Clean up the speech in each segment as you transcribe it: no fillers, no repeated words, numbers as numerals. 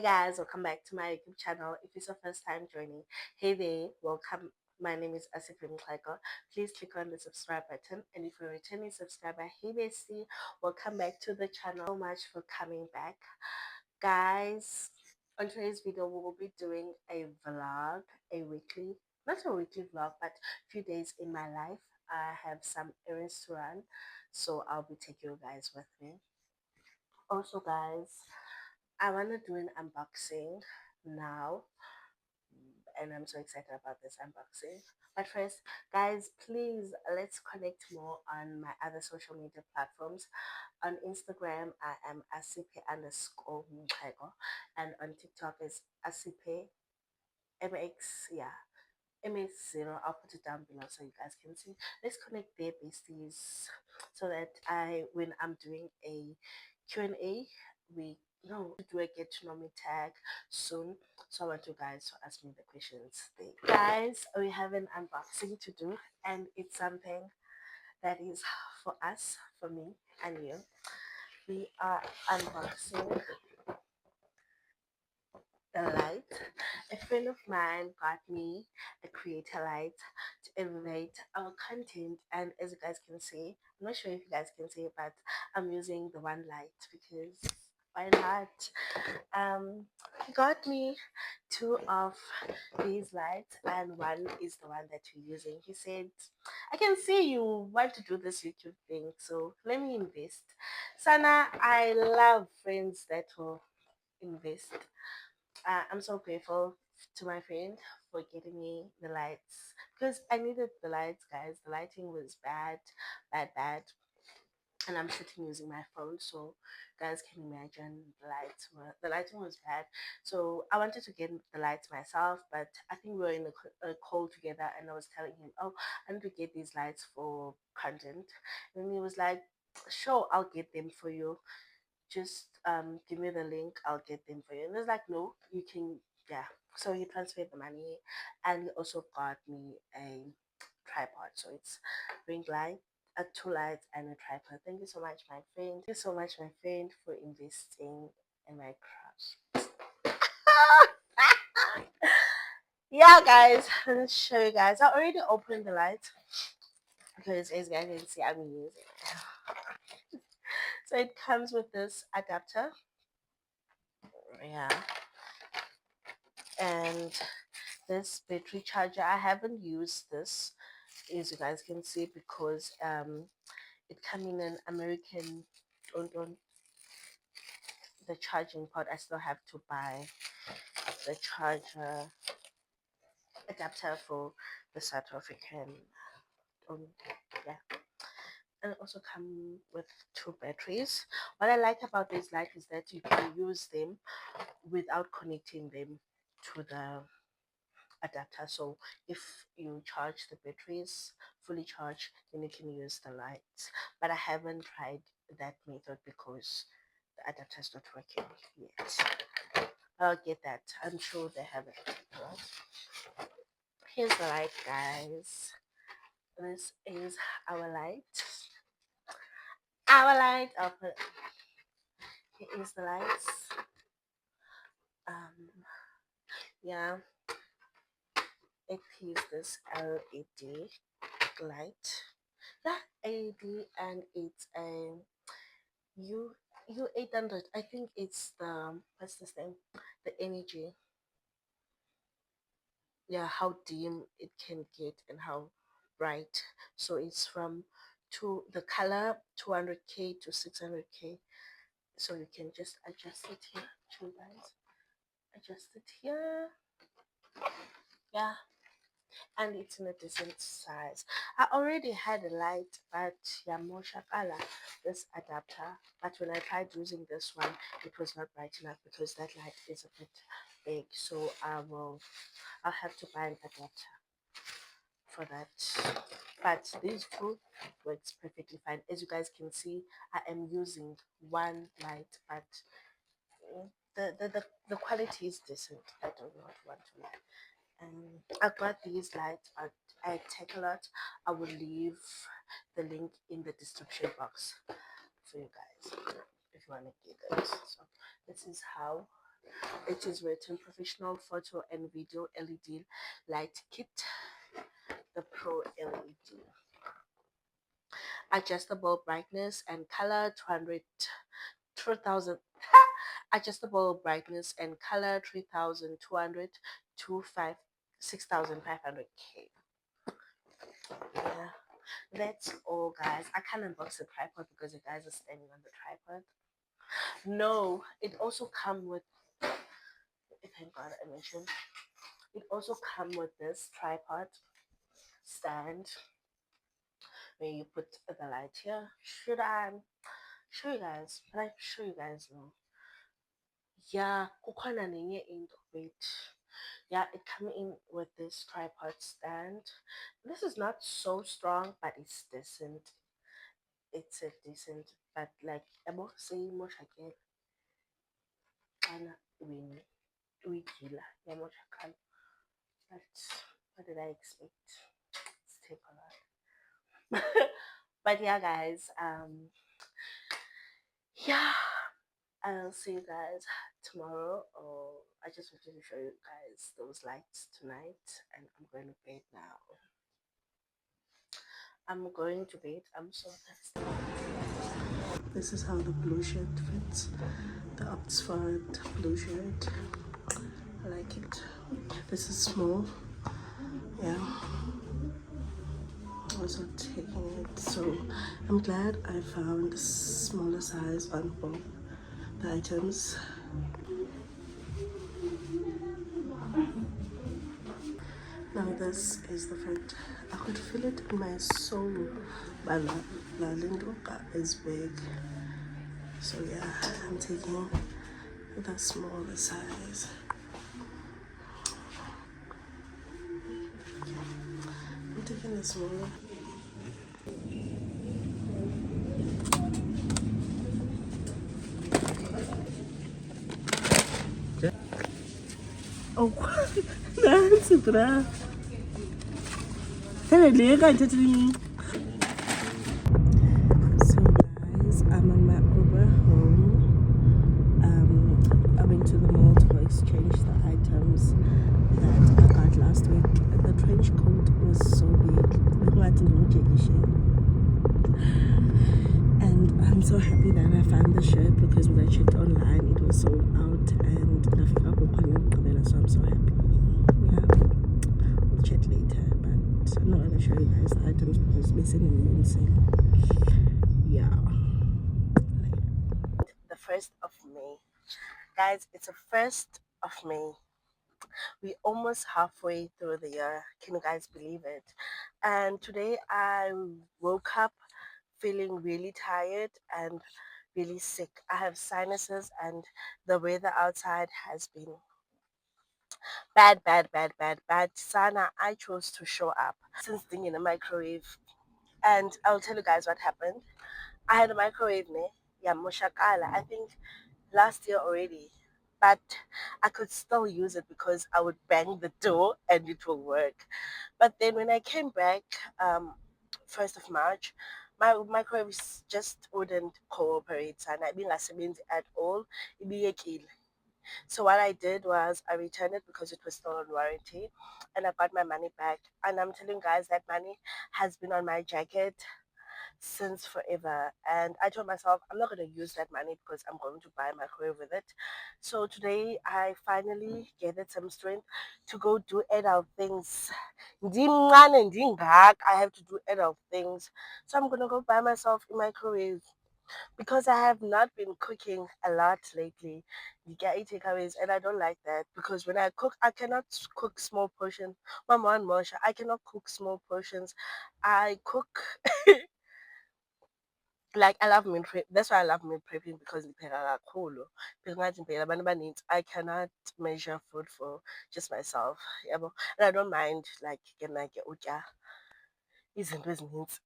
guys, welcome back to my YouTube channel. If it's your first time joining, hey there, welcome. My name is Asipim Klaiko. Please click on the subscribe button, and if you're a returning subscriber, hey bestie, welcome back to the channel. So much for coming back, guys. On today's video, we will be doing a vlog, not a weekly vlog, but a few days in my life. I have some errands to run, so I'll be taking you guys with me. Also, guys, I want to do an unboxing now, and I'm so excited about this unboxing. But first, guys, please let's connect more on my other social media platforms. On Instagram, I am asipe_mxhego, and on TikTok is asipe mx, yeah, mx0. I'll put it down below so you guys can see. Let's connect there, besties, so that when I'm doing a Q&A, we no do a get to know me tag soon. So I want you guys to ask me the questions there. Guys, we have an unboxing to do, and it's something that is for us, for me and you. We are unboxing the light. A friend of mine got me a creator light to elevate our content, and as you guys can see, I'm not sure if you guys can see, but I'm using the one light because why not? He got me two of these lights, and one is the one that you're using. He said, I can see you want to do this YouTube thing, so let me invest. Sana, I love friends that will invest. I'm so grateful to my friend for getting me the lights because I needed the lights, guys. The lighting was bad, and I'm shooting using my phone, so guys can imagine the lighting was bad. So I wanted to get the lights myself, but I think we were in a call together, and I was telling him, "Oh, I need to get these lights for content," and he was like, "Sure, I'll get them for you. Just give me the link, I'll get them for you." And I was like, "No, you can." Yeah, so he transferred the money, and he also got me a tripod, so it's ring light, two lights, and a tripod. Thank you so much, my friend. Thank you so much, my friend, for investing in my crush. Yeah, guys, let's show you guys. I already opened the light because as you guys can see, I'm using it. So it comes with this adapter, yeah, and this battery charger. I haven't used this, as you guys can see, because it came in an American, on the charging port. I still have to buy the charger adapter for the South African, um, yeah. And it also come with two batteries. What I like about this light is that you can use them without connecting them to the adapter. So if you charge the batteries fully charged, then you can use the lights. But I haven't tried that method because the adapter is not working yet. I'll get that. I'm sure they have it. Right? Here's the light, guys. This is our light. Our light. Here is the lights. Yeah, it is this LED light. Yeah, LED, and it's a U800. I think it's the, what's this thing? The energy. Yeah, how dim it can get and how bright. So it's from the color 200K to 600K. So you can just adjust it here. Show you guys. Adjust it here. Yeah, and it's in a decent size. I already had a light, but yeah, more shakala, this adapter. But when I tried using this one, it was not bright enough because that light is a bit big. So I'll have to buy an adapter for that. But these two works perfectly fine. As you guys can see, I am using one light, but the quality is decent. I do not want to lie. I got these lights at Take-A-Lot. I will leave the link in the description box for you guys if you want to get it. So this is how It is written professional photo and video LED light kit, the Pro LED. Adjustable brightness and color 3,000. Adjustable brightness and color 3,200 to 6,500K. Yeah, that's all, guys. I can't unbox the tripod because you guys are standing on the tripod. No, it also come with. Thank God I mentioned. It also come with this tripod stand where you put the light here. Should I show you guys? Can I show you guys now? Yeah, kukhona nenye into. Wait. Yeah, it come in with this tripod stand. This is not so strong, but it's decent. It's a decent, but like abo say moshakela. Ana we gila. Yeah, moshakala. But what did I expect? It's take a lot. But yeah, guys, yeah, I'll see you guys tomorrow. Or I just wanted to show you guys those lights tonight, and I'm going to bed now. I'm going to bed. I'm so thirsty. This is how the blue shirt fits. The Oxford blue shirt. I like it. This is small. Yeah. Also taking it. So I'm glad I found smaller size on both the items. Now this is the fit. I could feel it in my soul, but La Lindoka is big. So yeah, I'm taking the smaller size. I'm taking the smaller. Oh, that's it. So guys, I'm on my Uber home. I went to the mall to exchange the items that I got last week. The trench coat was so big. And I'm so happy that I found the shirt because when I checked online it was sold out and so I'm so happy. Yeah, we'll chat later, but I'm not going to show you guys the items because it's missing in the sale. Yeah, the 1st of May, guys. It's the 1st of May. We almost halfway through the year. Can you guys believe it? And today I woke up feeling really tired and really sick. I have sinuses and the weather outside has been bad, bad, bad, bad, bad. Sana, I chose to show up since being in a microwave. And I'll tell you guys what happened. I had a microwave, ne? Yeah, Moshakala. I think last year already. But I could still use it because I would bang the door and it will work. But then when I came back, 1st of March, my microwave just wouldn't cooperate and I didn't at all. Ibiyekile. So what I did was I returned it because it was still on warranty and I got my money back. And I'm telling you guys that money has been on my jacket since forever. And I told myself I'm not going to use that money because I'm going to buy a microwave with it. So today I finally gathered some strength to go do adult things. I have to do adult things. So I'm going to go buy myself a microwave because I have not been cooking a lot lately. You get takeaways, and I don't like that because when I cook, I cannot cook small portions. Mama and Mosha, I cannot cook small portions. I cook like I love meal prep. That's why I love meal prepping because I cannot measure food for just myself. And I don't mind like izinto ezininzi.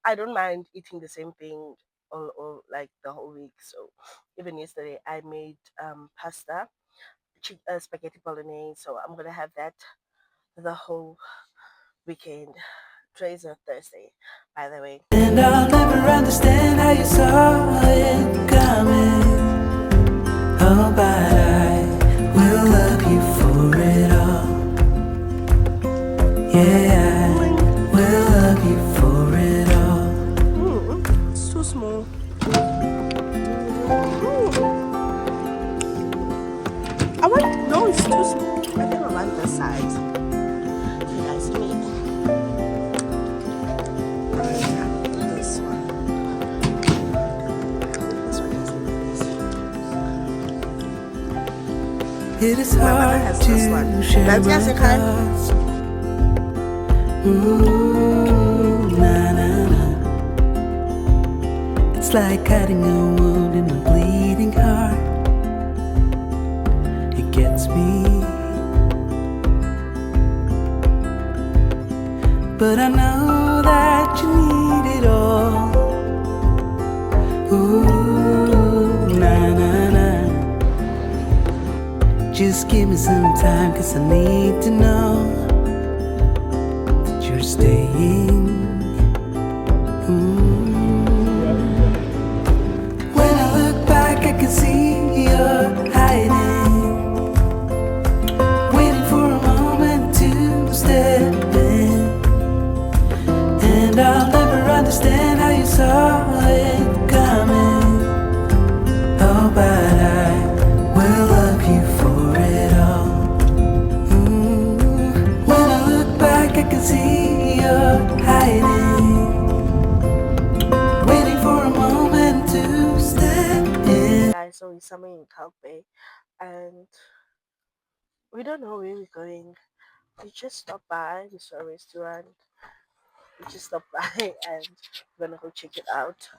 I don't mind eating the same thing all like the whole week. So even yesterday I made pasta, spaghetti bolognese. So I'm gonna have that the whole weekend. Today's a Thursday, by the way. And I'll never understand how you saw it coming. Oh, but I No, it's too small. I think I want this size. So guys, let me this one. This one is nice. It is hard to share my thoughts. Na, na, na. It's like cutting a wound in a bleeding heart. It gets me, but I know that you need it all. Ooh, na na na. Just give me some time, 'cause I need to know that you're staying. When I look back, I can see you're hiding, waiting for a moment to step in. And I'll never understand how you saw it coming. Oh, but I will love you for it all. When I look back, I can see you're hiding, waiting for a moment to step in. Guys, so we're somewhere in Calpe, and we don't know where we're going. We just stopped by. We saw a restaurant. We just stopped by and we're gonna go check it out.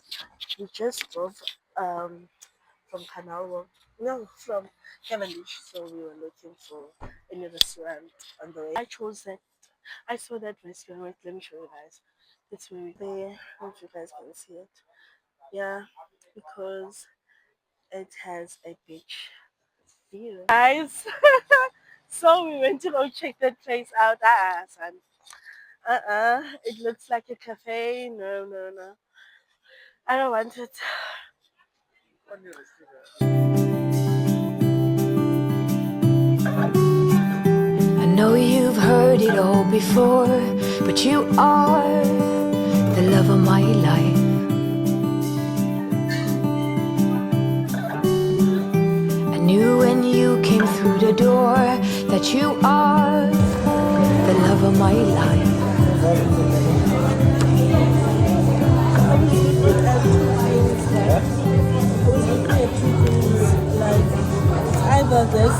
We just drove from Canal, no, from Cavendish, so we were looking for any restaurant on the way. I chose that. I saw that restaurant. Wait, let me show you guys. It's very there. I hope you guys can see it. Yeah, because it has a beach view. Guys, so we went to go check that place out. Son. It looks like a cafe. No, no, no. I don't want it. I know you've heard it all before, but you are the love of my life. I knew when you came through the door that you are the love of my life. Either this.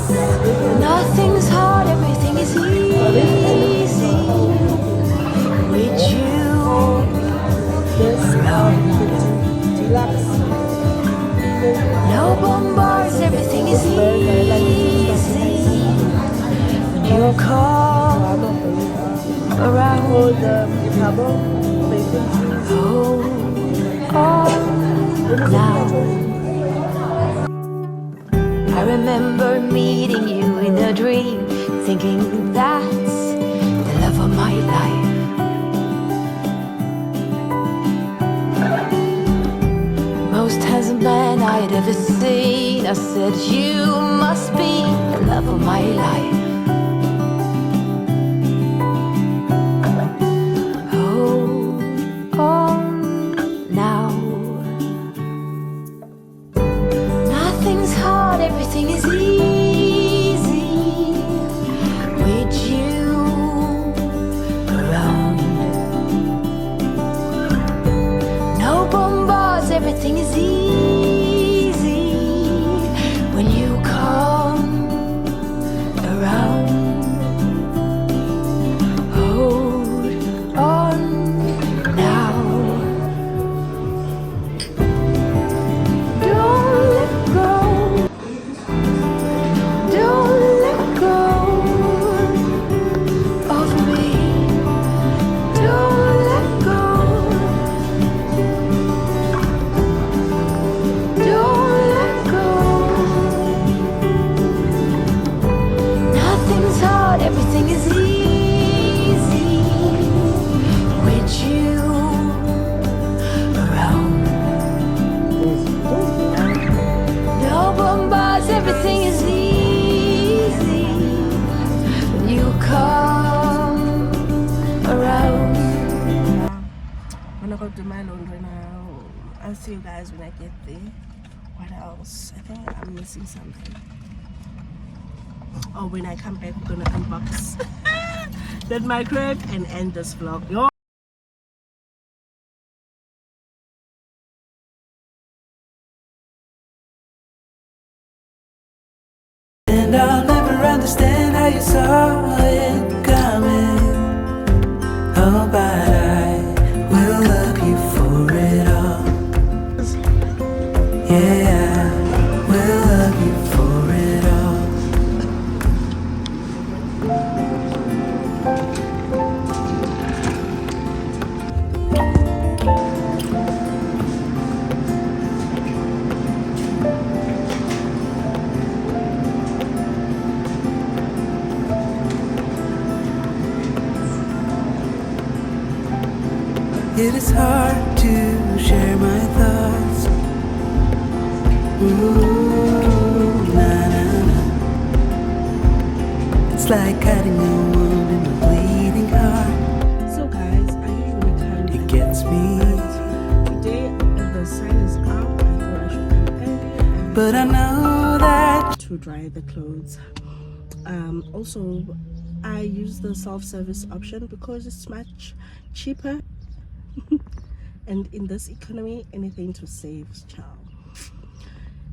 Nothing's hard, everything is easy with you around. No bombars, everything is easy when you come around. Hold on now. I remember meeting you in a dream, thinking that's the love of my life. Most handsome man I'd ever seen. I said, you must be the love of my life. Hold on now. Nothing's hard, everything is easy with you around. No bombars, everything is easy when you come around. Hold on now. Don't let go. Don't let go of me. Don't let go. Don't let go. Nothing's hard, everything is easy with you around. No bombars, everything is easy when you come around. I'm gonna go do my laundry now. I'll see you guys when I get there. What else? I think I'm missing something. or when I come back, we're gonna unbox that microwave and end this vlog. Yo. And I'll never understand how you saw it coming. Oh, but I will love you for it all. Yeah, I will love you for it all. It is hard to share my thoughts. Ooh, na, na, na. It's like cutting a wound in a bleeding heart. So guys, I usually kind It gets me, today the sun is out. I thought I should come early but I know that to dry the clothes. Also, I use the self-service option because it's much cheaper. And in this economy, anything to save, child.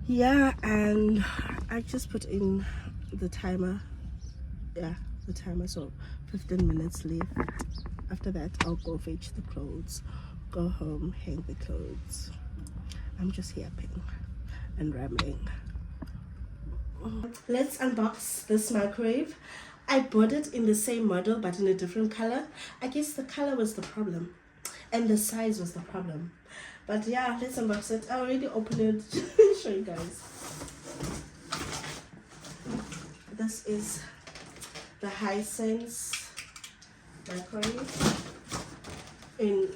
Yeah, and I just put in the timer. Yeah, the timer, so 15 minutes left. After that, I'll go fetch the clothes, go home, hang the clothes. I'm just yapping and rambling. Let's unbox this microwave. I bought it in the same model but in a different color. I guess the color was the problem and the size was the problem. But yeah, let's unbox it. I already opened it. Show you guys. This is the Hisense microwave in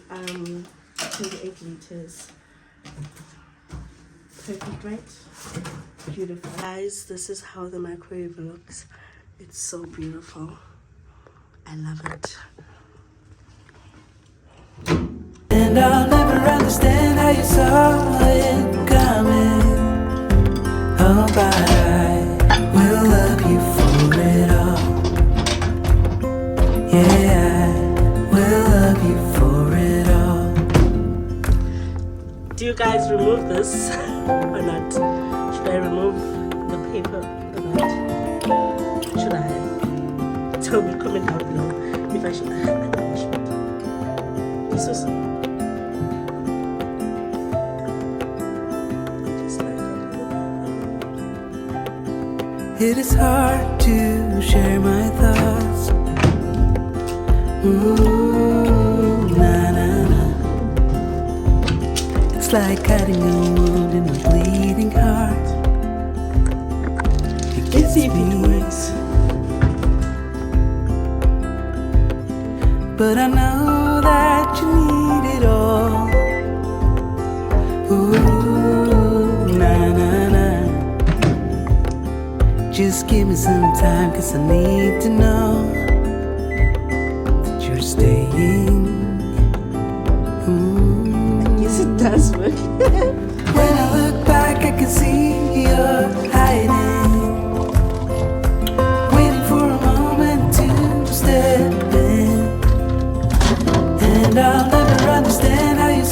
28 liters. Perfect, right? Beautiful. Guys, this is how the microwave looks. It's so beautiful. I love it. and I'll never understand how you saw it coming. Oh, but I will love you for it all. Yeah, I will love you for it all. Do you guys remove this or not? Should I remove the paper or not? Should I? Tell me, comment down below if I should. I think I should. This was just like It is hard to share my thoughts. Ooh, na na na. It's like cutting a wound in a bleeding heart. It Let's gets see if it me, works. but I know that you need it all. Ooh, na na na. Just give me some time, 'cause I need to know that you're staying. Ooh. Yes, it does work. When I look back, I can see you're hiding, waiting for a moment to step in. And I'll never understand how you